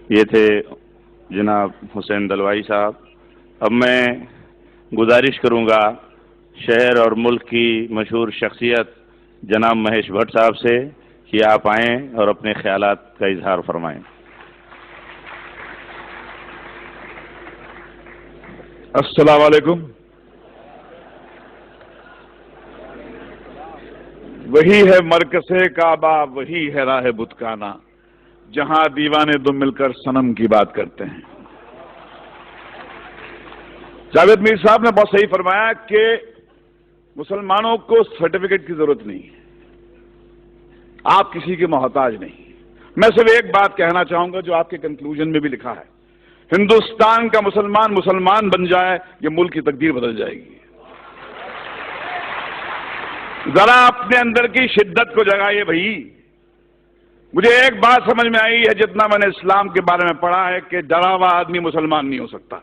یہ تھے جناب حسین دلوائی صاحب۔ اب میں گزارش کروں گا شہر اور ملک کی مشہور شخصیت جناب مہیش بھٹ صاحب سے کہ آپ آئیں اور اپنے خیالات کا اظہار فرمائیں۔ السلام علیکم۔ وہی ہے مرکز کعبہ، وہی ہے راہ بتکانہ، جہاں دیوانے دم مل کر صنم کی بات کرتے ہیں۔ جاوید میر صاحب نے بہت صحیح فرمایا کہ مسلمانوں کو سرٹیفکیٹ کی ضرورت نہیں ہے، آپ کسی کے محتاج نہیں۔ میں صرف ایک بات کہنا چاہوں گا جو آپ کے کنکلوژن میں بھی لکھا ہے، ہندوستان کا مسلمان بن جائے، یہ ملک کی تقدیر بدل جائے گی۔ ذرا اپنے اندر کی شدت کو جگائیے بھائی۔ مجھے ایک بات سمجھ میں آئی ہے جتنا میں نے اسلام کے بارے میں پڑھا ہے کہ ڈرا ہوا آدمی مسلمان نہیں ہو سکتا،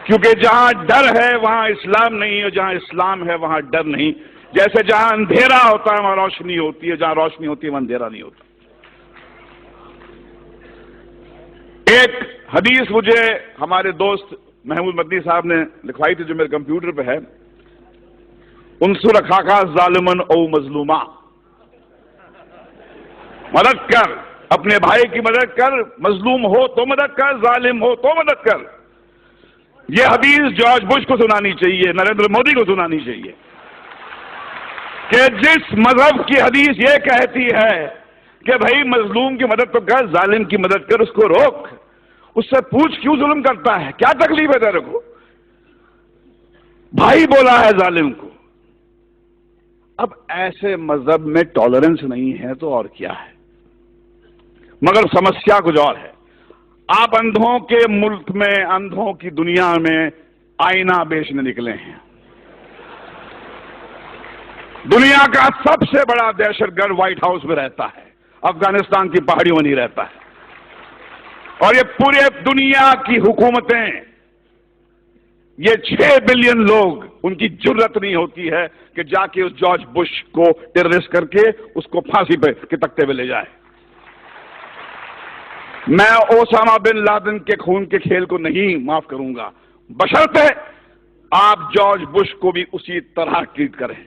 کیونکہ جہاں ڈر ہے وہاں اسلام نہیں، اور جہاں اسلام ہے وہاں ڈر نہیں۔ جیسے جہاں اندھیرا ہوتا ہے وہاں روشنی ہوتی ہے، جہاں روشنی ہوتی ہے وہاں اندھیرا نہیں ہوتا۔ ایک حدیث مجھے ہمارے دوست محمود مدنی صاحب نے لکھوائی تھی جو میرے کمپیوٹر پہ ہے، انصر اخاک ظالمن او مظلوما، مدد کر، اپنے بھائی کی مدد کر، مظلوم ہو تو مدد کر، ظالم ہو تو مدد کر۔ یہ حدیث جارج بش کو سنانی چاہیے، نریندر مودی کو سنانی چاہیے کہ جس مذہب کی حدیث یہ کہتی ہے کہ بھائی مظلوم کی مدد تو کر، ظالم کی مدد کر، اس کو روک، اس سے پوچھ کیوں ظلم کرتا ہے، کیا تکلیف ہے تیرے کو؟ بھائی بولا ہے ظالم کو۔ اب ایسے مذہب میں ٹالرنس نہیں ہے تو اور کیا ہے؟ مگر سمسیا کچھ اور ہے۔ آپ اندھوں کے ملک میں، اندھوں کی دنیا میں آئینہ بیچنے نکلے ہیں۔ دنیا کا سب سے بڑا دہشت گرد وائٹ ہاؤس میں رہتا ہے، افغانستان کی پہاڑیوں میں نہیں رہتا ہے، اور یہ پورے دنیا کی حکومتیں، یہ 6 بلین لوگ، ان کی جرت نہیں ہوتی ہے کہ جا کے اس جارج بش کو ٹیررسٹ کر کے اس کو پھانسی پہ کے تختے پہ لے جائے۔ میں اوسامہ بن لادن کے خون کے کھیل کو نہیں معاف کروں گا، بشرطے آپ جارج بش کو بھی اسی طرح ٹریٹ کریں۔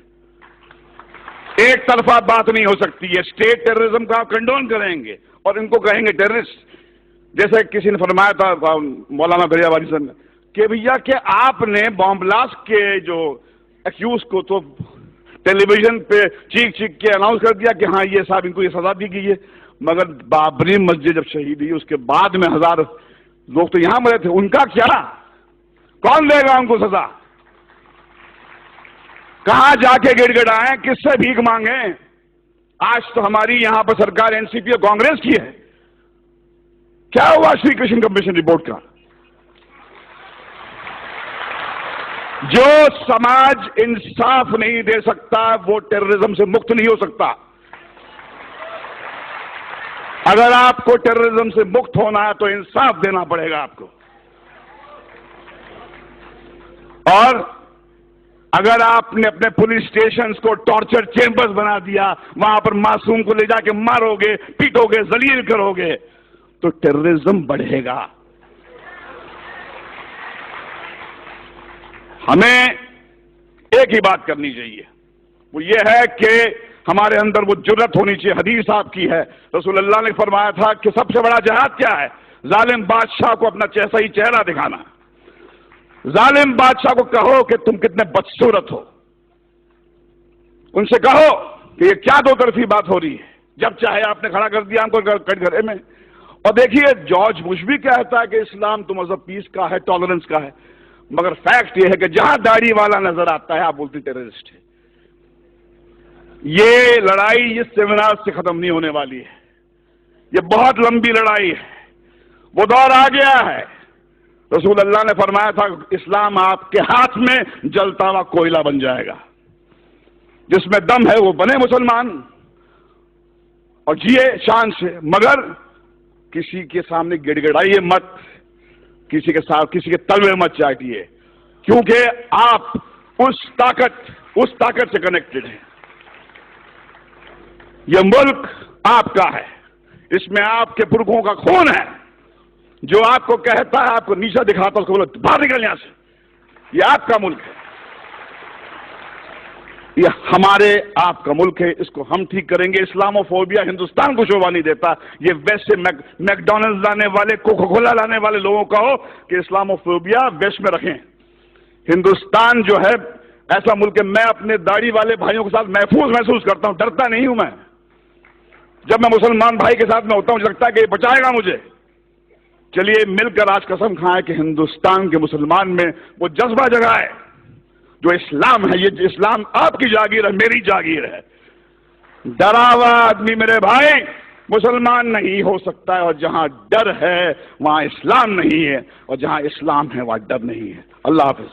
ایک طرفہ بات نہیں ہو سکتی ہے۔ اسٹیٹ ٹیررزم کا آپ کنڈون کریں گے اور ان کو کہیں گے ٹیررسٹ۔ جیسے کسی نے فرمایا تھا مولانا دریا والی صاحب نے کہ بھیا کہ آپ نے بام بلاسٹ کے جو ایکیوز کو تو ٹیلی ویژن پہ چیخ چیخ کے اناؤنس کر دیا کہ ہاں یہ صاحب ان کو یہ سزا دی گئی ہے، مگر بابری مسجد جب شہید ہوئی اس کے بعد میں 1000 لوگ تو یہاں مرے تھے، ان کا کیا؟ کون دے گا ان کو سزا؟ کہاں جا کے گڑ گڑائیں، کس سے بھیک مانگیں؟ آج تو ہماری یہاں پر سرکار این سی پی اور کانگریس کی ہے۔ کیا ہوا شری کرشن کمیشن رپورٹ کا؟ جو سماج انصاف نہیں دے سکتا وہ ٹیررزم سے مکت نہیں ہو سکتا۔ اگر آپ کو ٹیررزم سے مکت ہونا ہے تو انصاف دینا پڑے گا آپ کو، اور اگر آپ نے اپنے پولیس اسٹیشنز کو ٹارچر چیمبرز بنا دیا، وہاں پر معصوم کو لے جا کے مارو گے، پیٹو گے، ذلیل کرو گے، تو ٹیررزم بڑھے گا۔ ہمیں ایک ہی بات کرنی چاہیے، وہ یہ ہے کہ ہمارے اندر وہ جرت ہونی چاہیے۔ حدیث آپ کی ہے، رسول اللہ نے فرمایا تھا کہ سب سے بڑا جہاد کیا ہے؟ ظالم بادشاہ کو اپنا صحیح چہرہ دکھانا۔ ظالم بادشاہ کو کہو کہ تم کتنے بدصورت ہو، ان سے کہو کہ یہ کیا دو طرفی بات ہو رہی ہے، جب چاہے آپ نے کھڑا کر دیا ہم کو کٹ گھرے میں۔ اور دیکھیے جارج بش بھی کہتا ہے کہ اسلام تو مذہب پیس کا ہے، ٹالرنس کا ہے، مگر فیکٹ یہ ہے کہ جہاں داڑھی والا نظر آتا ہے آپ بولتے ٹیررسٹ ہے۔ یہ لڑائی اس سیمینار سے ختم نہیں ہونے والی ہے، یہ بہت لمبی لڑائی ہے، وہ دور آ گیا ہے۔ رسول اللہ نے فرمایا تھا اسلام آپ کے ہاتھ میں جلتا ہوا کوئلہ بن جائے گا، جس میں دم ہے وہ بنے مسلمان اور جیے شان سے، مگر کسی کے سامنے گڑ گڑائیے مت، کسی کے ساتھ کسی کے تلوے مت چاٹیے، کیونکہ آپ اس طاقت سے کنیکٹڈ ہیں۔ یہ ملک آپ کا ہے، اس میں آپ کے پرکھوں کا خون ہے. جو آپ کو کہتا ہے، آپ کو نیچا دکھاتا ہے، اس کو بولو باہر نکل یہاں سے. یہ آپ کا ملک ہے، یہ ہمارے آپ کا ملک ہے. اس کو ہم ٹھیک کریں گے. اسلاموفوبیا ہندوستان کو شوبھا نہیں دیتا. یہ ویسٹ سے میکڈونلڈ لانے والے، کوکا کولا لانے والے لوگوں کا ہو کہ اسلاموفوبیا ویسٹ میں رکھیں. ہندوستان جو ہے ایسا ملک ہے، میں اپنے داڑھی والے بھائیوں کے ساتھ محفوظ محسوس کرتا ہوں، ڈرتا نہیں ہوں. میں جب میں مسلمان بھائی کے ساتھ میں ہوتا ہوں، مجھے لگتا ہے کہ یہ بچائے گا مجھے. چلیے مل کر آج قسم کھائیں کہ ہندوستان کے مسلمان میں وہ جذبہ جگہ ہے جو اسلام ہے. یہ اسلام آپ کی جاگیر ہے، میری جاگیر ہے. ڈرا ہوا آدمی میرے بھائی مسلمان نہیں ہو سکتا ہے. اور جہاں ڈر ہے وہاں اسلام نہیں ہے، اور جہاں اسلام ہے وہاں ڈر نہیں ہے. اللہ حافظ.